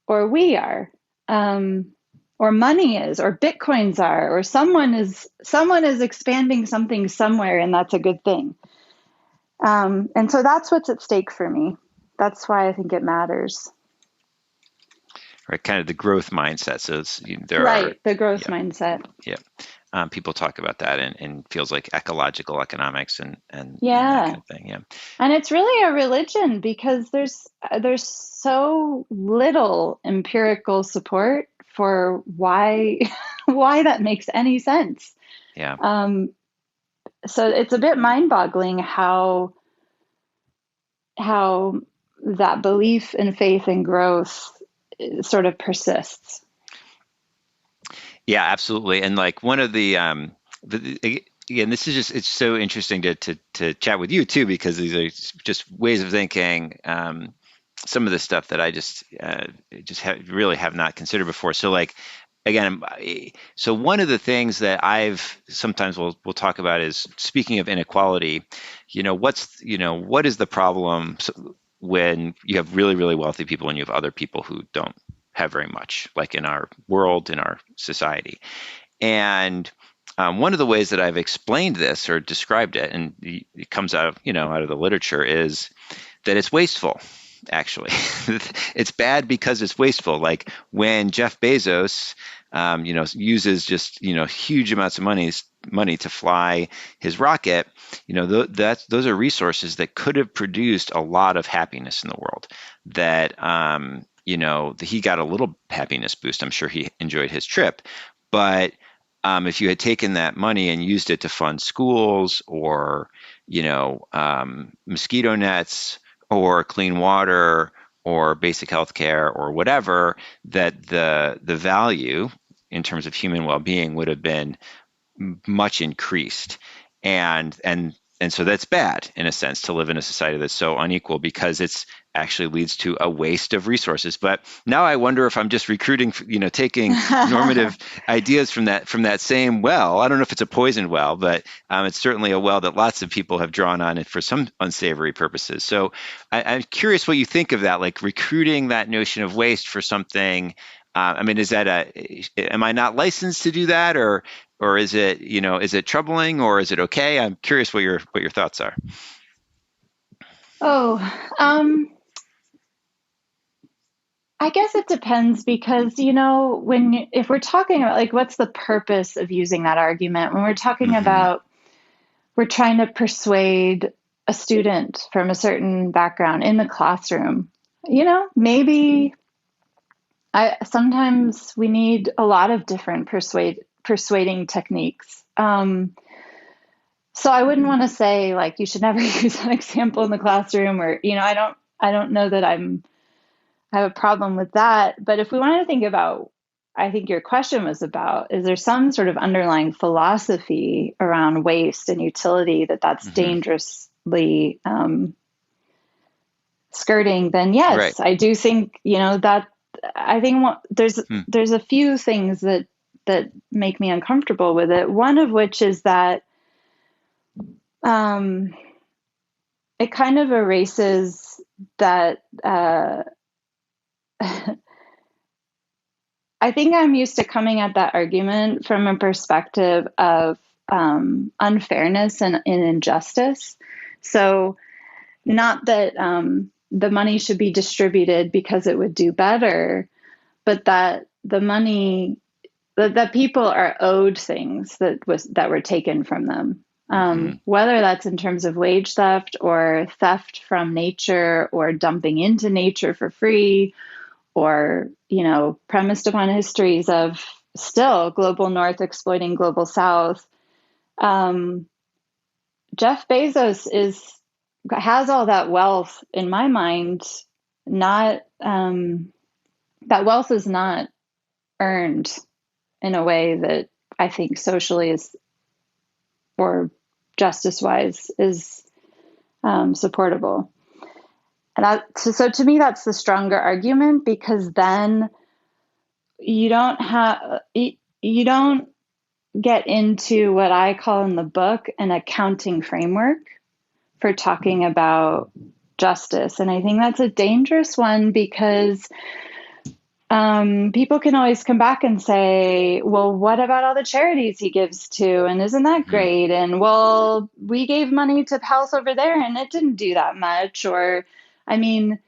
we are, or money is, or bitcoins are, or someone is expanding something somewhere, and that's a good thing. And so that's what's at stake for me. That's why I think it matters. Right, kind of the growth mindset. So there are, Right, the growth yeah, mindset. yeah. people talk about that and feels like ecological economics and that Yeah. kind of thing. Yeah. And it's really a religion because there's so little empirical support for why why that makes any sense. Yeah. Um, so it's a bit mind-boggling how that belief in faith and growth sort of persists. Yeah, absolutely. And like one of again, this is just, it's so interesting to chat with you too, because these are just ways of thinking. Some of the stuff that I really have not considered before. So like, again, so one of the things that I've sometimes we'll talk about is, speaking of inequality, what is the problem when you have really, really wealthy people and you have other people who don't have very much, like in our world, in our society. And one of the ways that I've explained this or described it, and it comes out of the literature, is that it's wasteful. Actually, it's bad because it's wasteful. Like when Jeff Bezos, uses just huge amounts of money to fly his rocket. Those are resources that could have produced a lot of happiness in the world. That he got a little happiness boost. I'm sure he enjoyed his trip, but if you had taken that money and used it to fund schools or mosquito nets or clean water or basic health care or whatever, that the value in terms of human well-being would have been much increased. And so that's bad in a sense, to live in a society that's so unequal, because it's actually leads to a waste of resources. But now I wonder if I'm just recruiting, taking normative ideas from that same well. I don't know if it's a poisoned well, but it's certainly a well that lots of people have drawn on it for some unsavory purposes. So I'm curious what you think of that, like recruiting that notion of waste for something. Am I not licensed to do that, or is it troubling, or is it okay? I'm curious what your thoughts are. Oh, I guess it depends because, if we're talking about like what's the purpose of using that argument, when we're talking Mm-hmm. about we're trying to persuade a student from a certain background in the classroom, maybe I sometimes we need a lot of different persuading techniques. So I wouldn't want to say like you should never use that example in the classroom, or I don't know that I have a problem with that. But if we want to think about, I think your question was about, is there some sort of underlying philosophy around waste and utility that's Mm-hmm. dangerously skirting? Then Right. yes, I do think that I think Hmm. there's a few things that make me uncomfortable with it. One of which is that um, it kind of erases that. I think I'm used to coming at that argument from a perspective of unfairness and injustice. So, not that the money should be distributed because it would do better, but that the money that people are owed things that were taken from them. Mm-hmm. Whether that's in terms of wage theft or theft from nature or dumping into nature for free, or premised upon histories of still global north exploiting global south. um, Jeff Bezos has all that wealth in my mind. Not That wealth is not earned in a way that I think socially is, or justice wise, is supportable. So to me that's the stronger argument, because then you don't get into what I call in the book an accounting framework for talking about justice. And I think that's a dangerous one, because people can always come back and say, well, what about all the charities he gives to? And isn't that Mm-hmm. great? And well, we gave money to health over there and it didn't do that much. Or, I mean,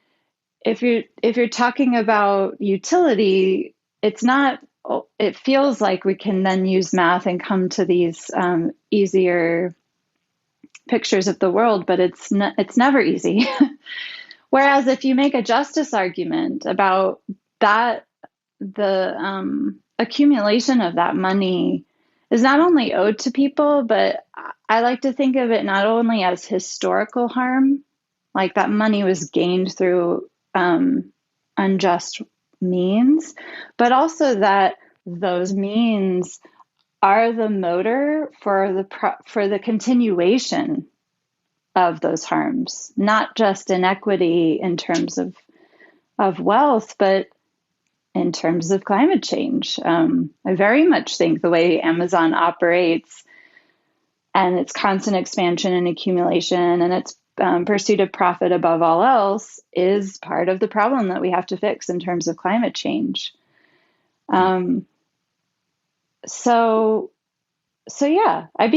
if you're talking about utility, it's not it feels like we can then use math and come to these easier pictures of the world, but it's never easy. Whereas if you make a justice argument about that, the accumulation of that money is not only owed to people, but I like to think of it not only as historical harm, like that money was gained through unjust means, but also that those means are the motor for the continuation of those harms, not just inequity in terms of wealth, but in terms of climate change. I very much think the way Amazon operates and its constant expansion and accumulation and its pursuit of profit above all else is part of the problem that we have to fix in terms of climate change. So yeah, I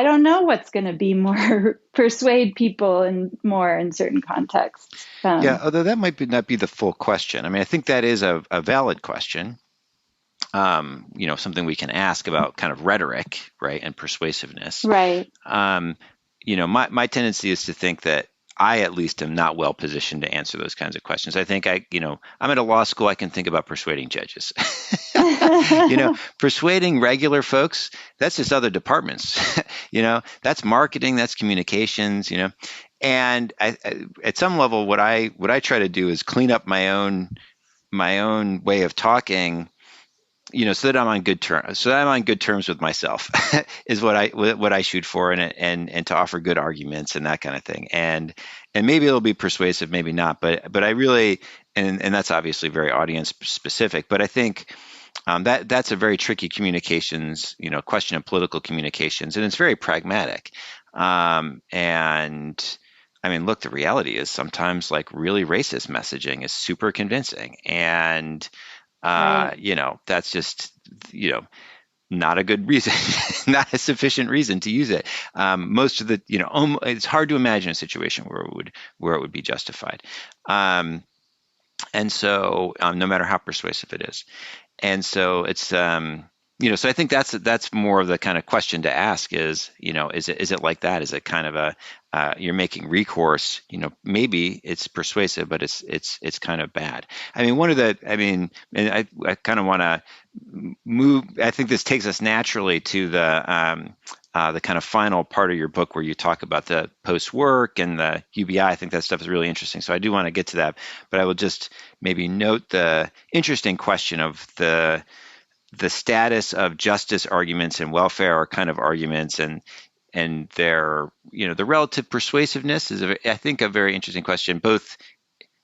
don't know what's going to be more persuade people and more in certain contexts. Yeah, although that might not be the full question. I mean, I think that is a valid question. Something we can ask about kind of rhetoric, right, and persuasiveness. Right. My tendency is to think that I at least am not well positioned to answer those kinds of questions. I think I'm at a law school. I can think about persuading judges. Persuading regular folks, that's just other departments. That's marketing, that's communications. And at some level, what I try to do is clean up my own way of talking, so that I'm on good terms. So that I'm on good terms with myself is what I shoot for, and to offer good arguments and that kind of thing. And maybe it'll be persuasive, maybe not. But I really, and that's obviously very audience specific. But I think that's a very tricky communications, question of political communications, and it's very pragmatic. And I mean, look, the reality is sometimes like really racist messaging is super convincing, and Right. that's just, not a good reason, not a sufficient reason to use it. Most of the, it's hard to imagine a situation where it would be justified. And so, no matter how persuasive it is. And so it's, so I think that's more of the kind of question to ask is it like that? Is it kind of you're making recourse, maybe it's persuasive, but it's kind of bad. I mean, and I kind of want to move. I think this takes us naturally to the kind of final part of your book where you talk about the post-work and the UBI. I think that stuff is really interesting. So I do want to get to that, but I will just maybe note the interesting question of the status of justice arguments and welfare kind of arguments, and their, the relative persuasiveness is, I think, a very interesting question. Both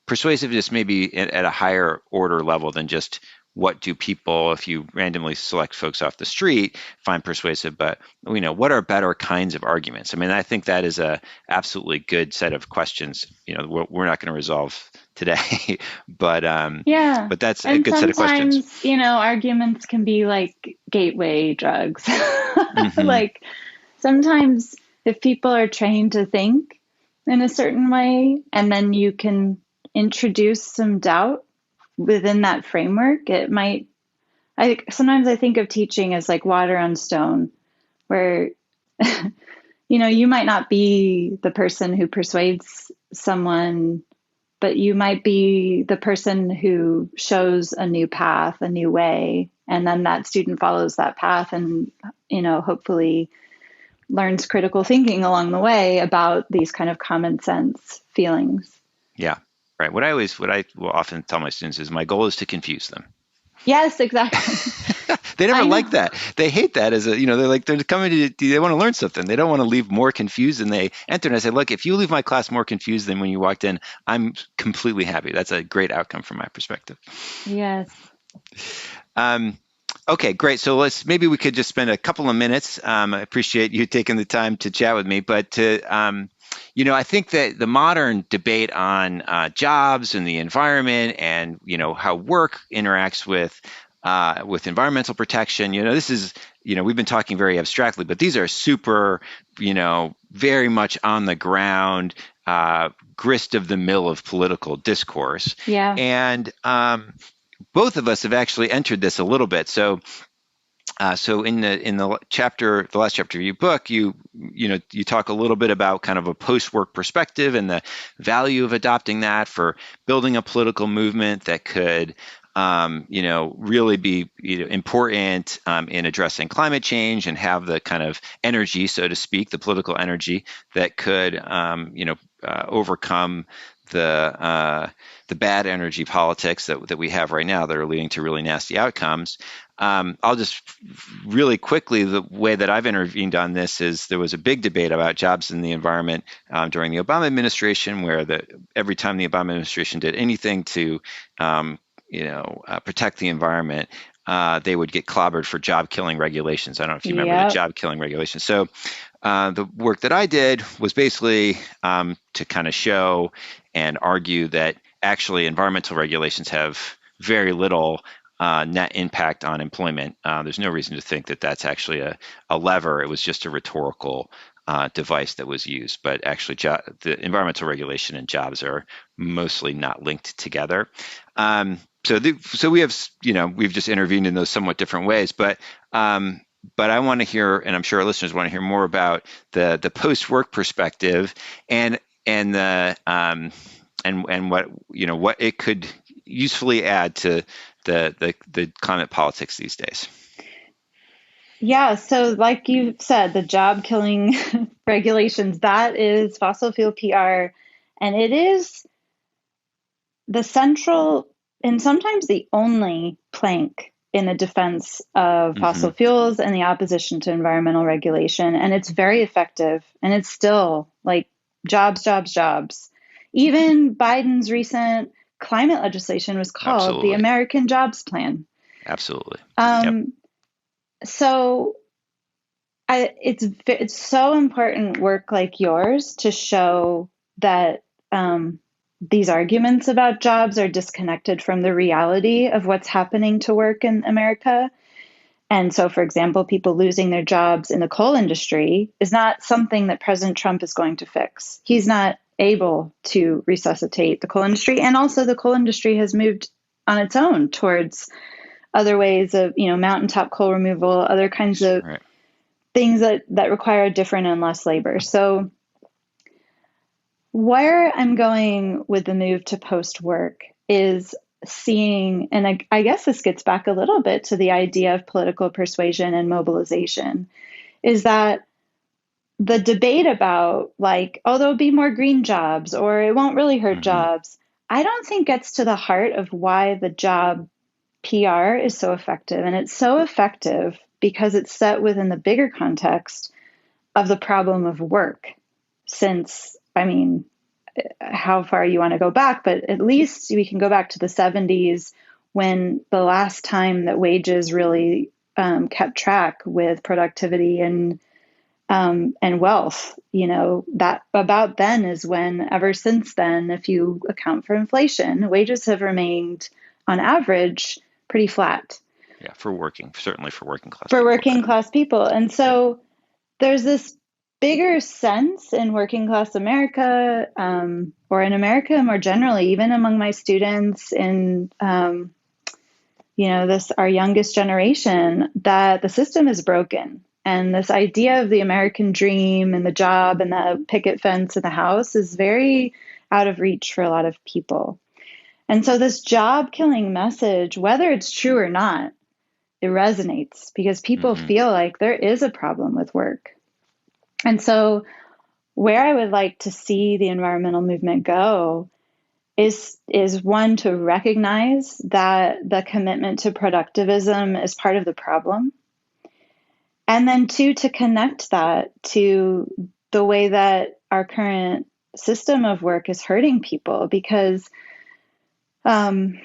persuasiveness maybe at a higher order level than just what do people, if you randomly select folks off the street, find persuasive, but what are better kinds of arguments? I mean, I think that is a absolutely good set of questions. We're not going to resolve today, but Yeah. but that's a And good set of questions. sometimes, arguments can be like gateway drugs. Mm-hmm. Like sometimes if people are trained to think in a certain way, and then you can introduce some doubt within that framework, it might, sometimes I think of teaching as like water on stone, where, you might not be the person who persuades someone, but you might be the person who shows a new path, a new way, and then that student follows that path and, hopefully learns critical thinking along the way about these kind of common sense feelings. Yeah, right. What I will often tell my students is my goal is to confuse them. Yes, exactly. They never like that. They hate that as they're coming they want to learn something. They don't want to leave more confused than they enter. And I say, look, if you leave my class more confused than when you walked in, I'm completely happy. That's a great outcome from my perspective. Yes. Okay, great. So maybe we could just spend a couple of minutes. I appreciate you taking the time to chat with me, but I think that the modern debate on jobs and the environment and, how work interacts with environmental protection, this is, we've been talking very abstractly, but these are super, very much on the ground, grist of the mill of political discourse. Yeah. And both of us have actually entered this a little bit. So in the chapter, the last chapter of your book, you talk a little bit about kind of a post-work perspective and the value of adopting that for building a political movement that could, really be important in addressing climate change and have the kind of energy, so to speak, the political energy that could, overcome the bad energy politics that we have right now that are leading to really nasty outcomes. I'll just really quickly, the way that I've intervened on this is there was a big debate about jobs in the environment during the Obama administration, where every time the Obama administration did anything to, protect the environment, they would get clobbered for job killing regulations. I don't know if you remember the Yep. job killing regulations. So the work that I did was basically to kind of show and argue that actually environmental regulations have very little net impact on employment. There's no reason to think that that's actually a lever. It was just a rhetorical device that was used. But actually, the environmental regulation and jobs are mostly not linked together. So we have, we've just intervened in those somewhat different ways. But I want to hear, and I'm sure our listeners want to hear more about the post-work perspective and the and what it could usefully add to the climate politics these days. Yeah, so like you said, the job killing regulations, that is fossil fuel PR. And it is the central and sometimes the only plank in the defense of Mm-hmm. fossil fuels and the opposition to environmental regulation. And it's very effective. And it's still like jobs, jobs, jobs. Even Biden's recent climate legislation was called the Absolutely. American Jobs Plan. Absolutely. Yep. So it's so important work like yours to show that these arguments about jobs are disconnected from the reality of what's happening to work in America. And so, for example, people losing their jobs in the coal industry is not something that President Trump is going to fix. He's not able to resuscitate the coal industry. And also, the coal industry has moved on its own towards other ways of, mountaintop coal removal, other kinds of Right. things that require different and less labor. So where I'm going with the move to post-work is seeing, and I guess this gets back a little bit to the idea of political persuasion and mobilization, is that the debate about there'll be more green jobs or it won't really hurt Mm-hmm. jobs, I don't think gets to the heart of why the job PR is so effective. And it's so effective because it's set within the bigger context of the problem of work. Since, how far you want to go back, but at least we can go back to the 70s when the last time that wages really kept track with productivity and wealth. That about then is when, ever since then, if you account for inflation, wages have remained on average pretty flat. Yeah, certainly for working class For people. working class people. And Yeah. so there's this bigger sense in working class America, or in America more generally, even among my students in, our youngest generation, that the system is broken. And this idea of the American dream and the job and the picket fence and the house is very out of reach for a lot of people. And so this job killing message, whether it's true or not, it resonates because people Mm-hmm. feel like there is a problem with work. And so where I would like to see the environmental movement go is one, to recognize that the commitment to productivism is part of the problem. And then two, to connect that to the way that our current system of work is hurting people. Because in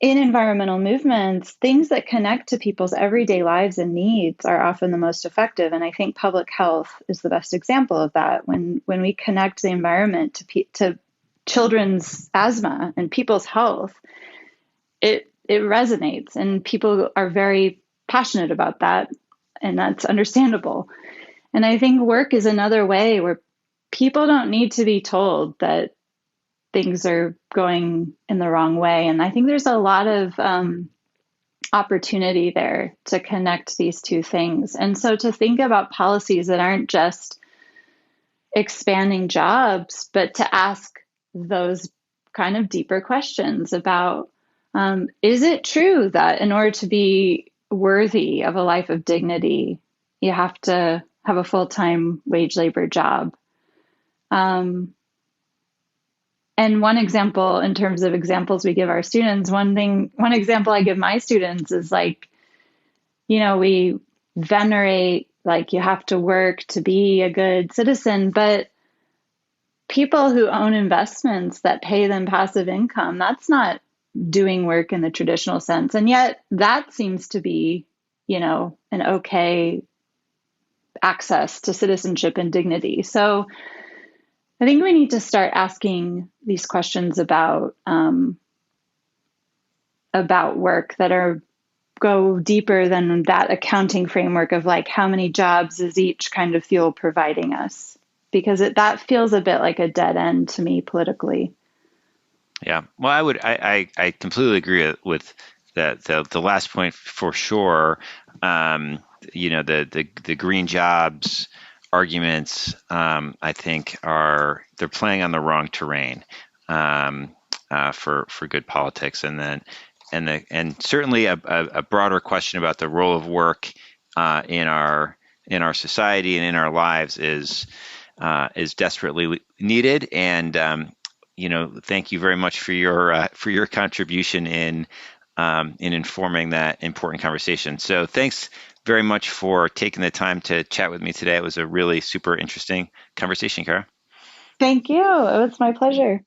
environmental movements, things that connect to people's everyday lives and needs are often the most effective. And I think public health is the best example of that. When we connect the environment to children's asthma and people's health, it resonates, and people are very passionate about that, and that's understandable. And I think work is another way where people don't need to be told that things are going in the wrong way. And I think there's a lot of opportunity there to connect these two things. And so to think about policies that aren't just expanding jobs, but to ask those kind of deeper questions about is it true that in order to be worthy of a life of dignity, you have to have a full-time wage labor job? And one example, in terms of examples we give our students, one example I give my students is like, we venerate, like, you have to work to be a good citizen, but people who own investments that pay them passive income, that's not doing work in the traditional sense. And yet that seems to be, an okay access to citizenship and dignity. So I think we need to start asking these questions about work that go deeper than that accounting framework of like how many jobs is each kind of field providing us, because that feels a bit like a dead end to me politically. Yeah, well, I completely agree with that. The last point for sure. The green jobs arguments, I think they're playing on the wrong terrain for good politics, and certainly a broader question about the role of work in our society and in our lives is desperately needed. And thank you very much for your contribution in informing that important conversation. So thanks very much for taking the time to chat with me today. It was a really super interesting conversation, Cara. Thank you. It was my pleasure.